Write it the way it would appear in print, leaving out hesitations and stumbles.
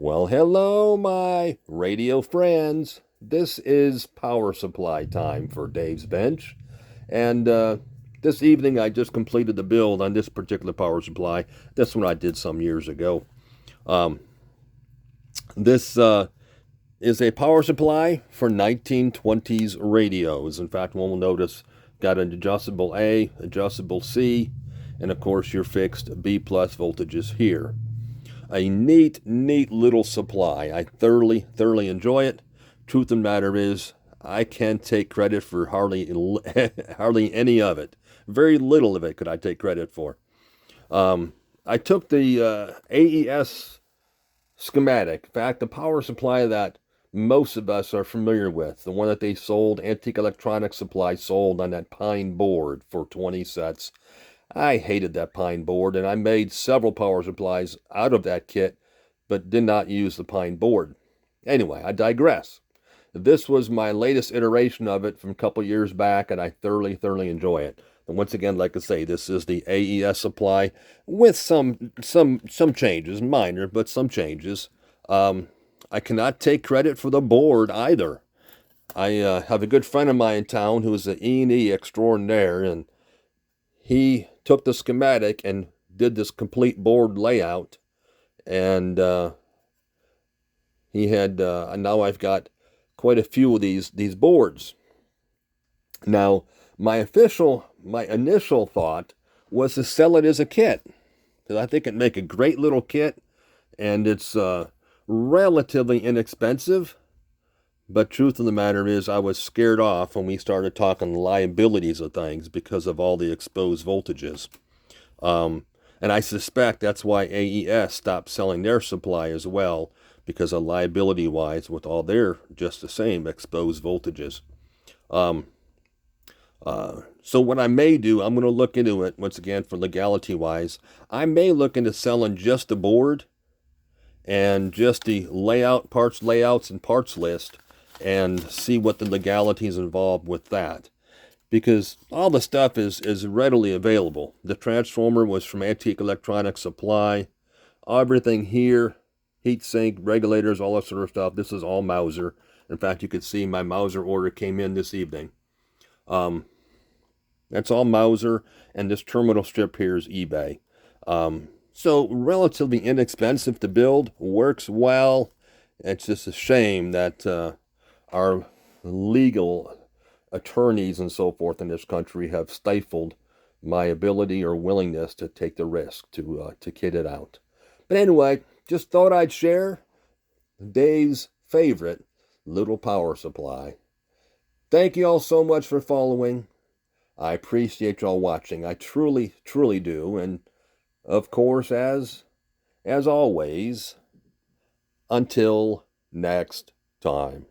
Well, hello, my radio friends. This is power supply time for Dave's Bench. And this evening, I just completed the build on this particular power supply. This one I did some years ago. Um, this is a power supply for 1920s radios. In fact, one will notice got an adjustable A, adjustable C, and of course your fixed B plus voltages here. A neat little supply. I thoroughly enjoy it. Truth of the matter is, I can't take credit for hardly any of it. Very little of it could I take credit for. I took the AES schematic. In fact, the power supply that most of us are familiar with, the one that they sold, Antique Electronics Supply sold on that pine board for 20 sets. I hated that pine board, and I made several power supplies out of that kit, but did not use the pine board. Anyway, I digress. This was my latest iteration of it from a couple years back, and I thoroughly enjoy it. And once again, like I say, this is the AES supply with some changes, minor, but some changes. I cannot take credit for the board either. I have a good friend of mine in town who is an E&E extraordinaire, and he took the schematic and did this complete board layout, and he had now I've got quite a few of these boards. Now, my initial thought was to sell it as a kit, because I think it'd make a great little kit, and it's relatively inexpensive. But truth of the matter is, I was scared off when we started talking liabilities of things because of all the exposed voltages. And I suspect that's why AES stopped selling their supply as well, because of liability-wise with all their just the same exposed voltages. So what I may do, I'm going to look into it once again for legality-wise. I may look into selling just the board and just the layouts and parts list, and see what the legalities involved with that. Because all the stuff is readily available. The transformer was from Antique Electronics Supply. Everything here, heat sink, regulators, all that sort of stuff, this is all Mouser. In fact, you could see my Mouser order came in this evening. That's all Mouser, and this terminal strip here is eBay. So relatively inexpensive to build, works well. It's just a shame that our legal attorneys and so forth in this country have stifled my ability or willingness to take the risk to kit it out. But anyway, just thought I'd share Dave's favorite little power supply. Thank you all so much for following. I appreciate y'all watching. I truly do. And of course, as always, until next time.